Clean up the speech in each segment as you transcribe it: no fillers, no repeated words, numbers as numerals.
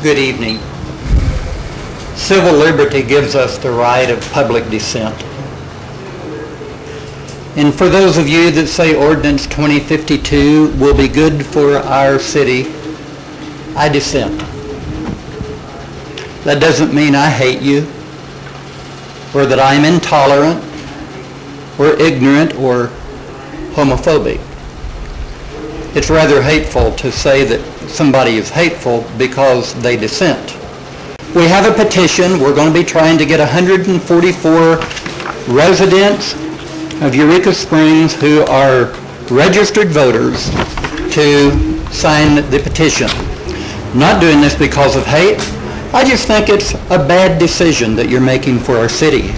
Good evening. Civil liberty gives us the right of public dissent. And for those of you that say Ordinance 2052 will be good for our city, I dissent. That doesn't mean I hate you, or that I'm intolerant, or ignorant, or homophobic. It's rather hateful to say that somebody is hateful because they dissent. We have a petition. We're going to be trying to get 144 residents of Eureka Springs who are registered voters to sign the petition. I'm not doing this because of hate. I just think it's a bad decision that you're making for our city.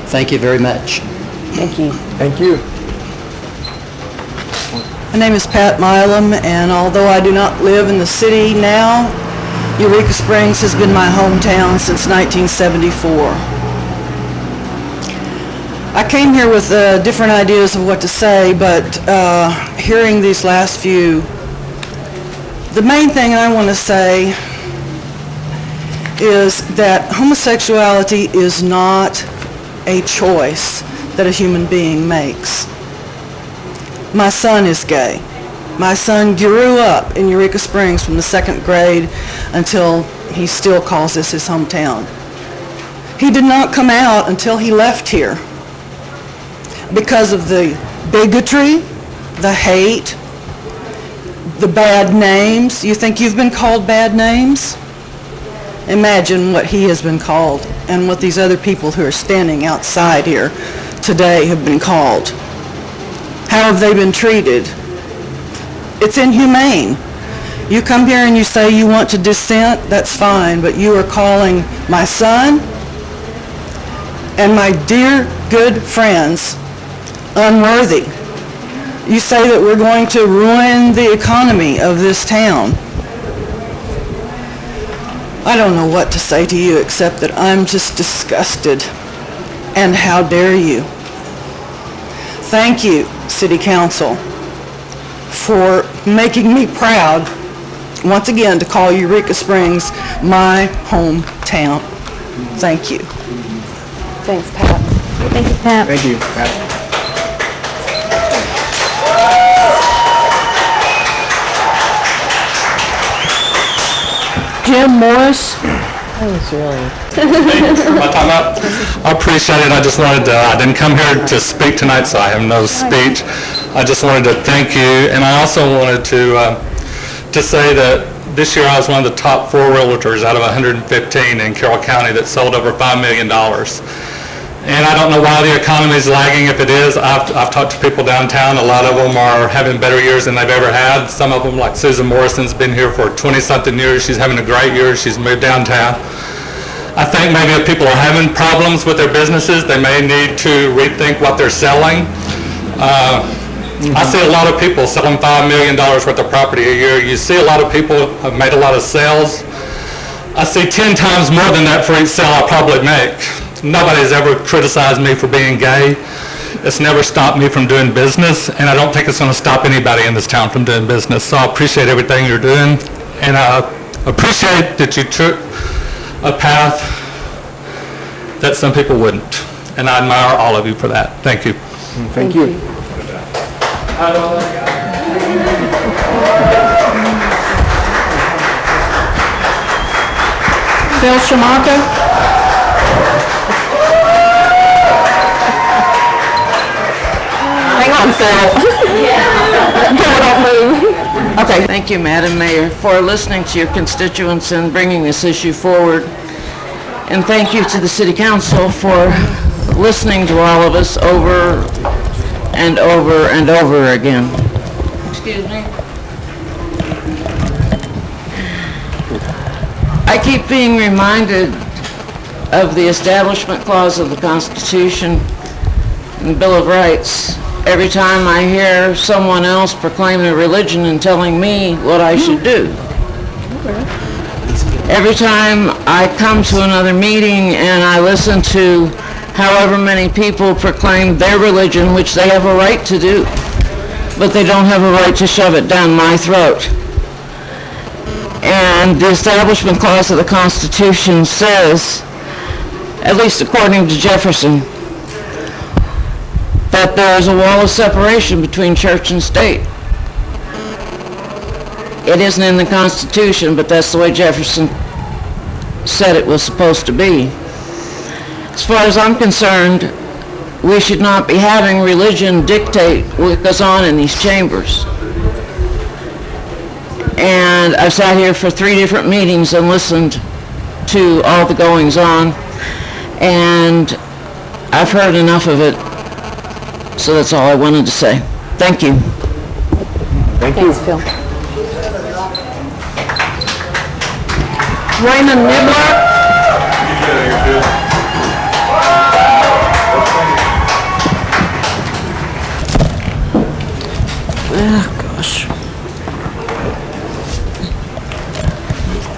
Thank you very much. Thank you. Thank you. My name is Pat Milam, and although I do not live in the city now, Eureka Springs has been my hometown since 1974. I came here with different ideas of what to say, but hearing these last few, the main thing I want to say is that homosexuality is not a choice that a human being makes. My son is gay. My son grew up in Eureka Springs from the 2nd grade until he still calls this his hometown. He did not come out until he left here because of the bigotry, the hate, the bad names. You think you've been called bad names? Imagine what he has been called and what these other people who are standing outside here today have been called. How have they been treated? It's inhumane. You come here and you say you want to dissent, that's fine, but you are calling my son and my dear good friends unworthy. You say that we're going to ruin the economy of this town. I don't know what to say to you except that I'm just disgusted. And how dare you? Thank you, City Council, for making me proud, once again, to call Eureka Springs my hometown. Thank you. Thanks, Pat. Thank you, Pat. Thank you, Pat. Jim Morris. My time up. I appreciate it. I just wanted to, I didn't come here to speak tonight, so I have no speech. I just wanted to thank you, and I also wanted to say that this year I was one of the top 4 realtors out of 115 in Carroll County that sold over $5 million. And I don't know why the economy is lagging. If it is, I've talked to people downtown. A lot of them are having better years than they've ever had. Some of them, like Susan Morrison's been here for 20-something years. She's having a great year. She's moved downtown. I think maybe if people are having problems with their businesses, they may need to rethink what they're selling. I see a lot of people selling $5 million worth of property a year. You see a lot of people have made a lot of sales. I see 10 times more than that for each sale I probably make. Nobody's ever criticized me for being gay. It's never stopped me from doing business, and I don't think it's going to stop anybody in this town from doing business. So I appreciate everything you're doing, and I appreciate that you took a path that some people wouldn't, and I admire all of you for that. Thank you. Thank you. Phil Shamaka. Hang on, Phil. Don't move. Okay. Thank you, Madam Mayor, for listening to your constituents and bringing this issue forward. And thank you to the City Council for listening to all of us over and over and over again. Excuse me. I keep being reminded of the Establishment Clause of the Constitution and the Bill of Rights every time I hear someone else proclaim their religion and telling me what I should do. Every time I come to another meeting and I listen to however many people proclaim their religion, which they have a right to do, but they don't have a right to shove it down my throat. And And the Establishment Clause of the Constitution says, at least according to Jefferson, that there is a wall of separation between church and state. It isn't in the Constitution, but that's the way Jefferson said it was supposed to be. As far as I'm concerned, we should not be having religion dictate what goes on in these chambers. And I've sat here for 3 different meetings and listened to all the goings on, and I've heard enough of it, so that's all I wanted to say. Thank you. Thanks, Phil. Raymond Nibler. Oh, gosh.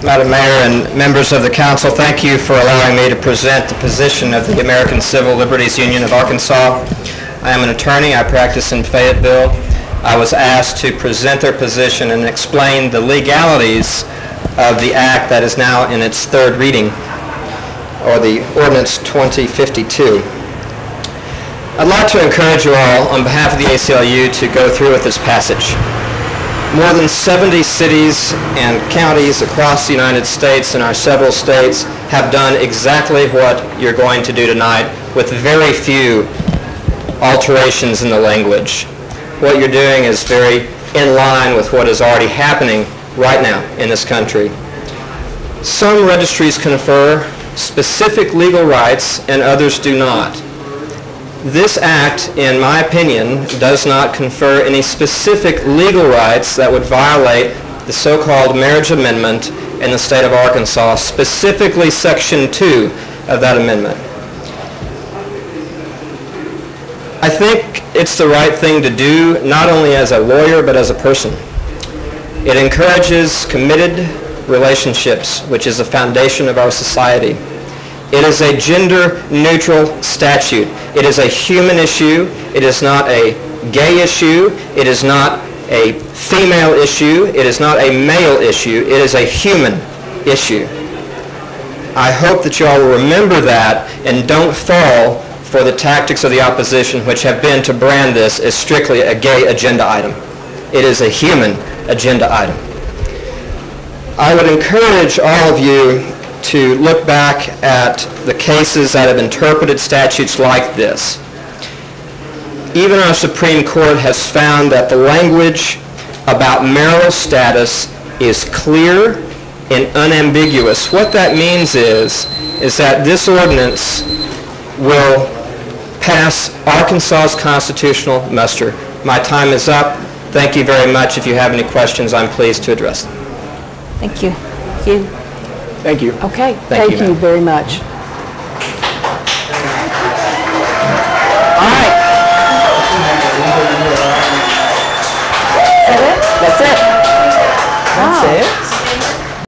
Madam Mayor and members of the council, thank you for allowing me to present the position of the American Civil Liberties Union of Arkansas. I am an attorney. I practice in Fayetteville. I was asked to present their position and explain the legalities of the act that is now in its 3rd reading, or the Ordinance 2052. I'd like to encourage you all, on behalf of the ACLU, to go through with this passage. More than 70 cities and counties across the United States and our several states have done exactly what you're going to do tonight, with very few alterations in the language. What you're doing is very in line with what is already happening right now in this country. Some registries confer specific legal rights and others do not. This act, in my opinion, does not confer any specific legal rights that would violate the so-called marriage amendment in the state of Arkansas, specifically Section 2 of that amendment. I think it's the right thing to do, not only as a lawyer, but as a person. It encourages committed relationships, which is the foundation of our society. It is a gender-neutral statute. It is a human issue. It is not a gay issue. It is not a female issue. It is not a male issue. It is a human issue. I hope that you all will remember that and don't fall for the tactics of the opposition, which have been to brand this as strictly a gay agenda item. It is a human agenda item. I would encourage all of you to look back at the cases that have interpreted statutes like this. Even our Supreme Court has found that the language about marital status is clear and unambiguous. What that means is that this ordinance will pass Arkansas's constitutional muster. My time is up. Thank you very much. If you have any questions, I'm pleased to address them. Thank you. Thank you. Okay. Thank you, Thank you very much.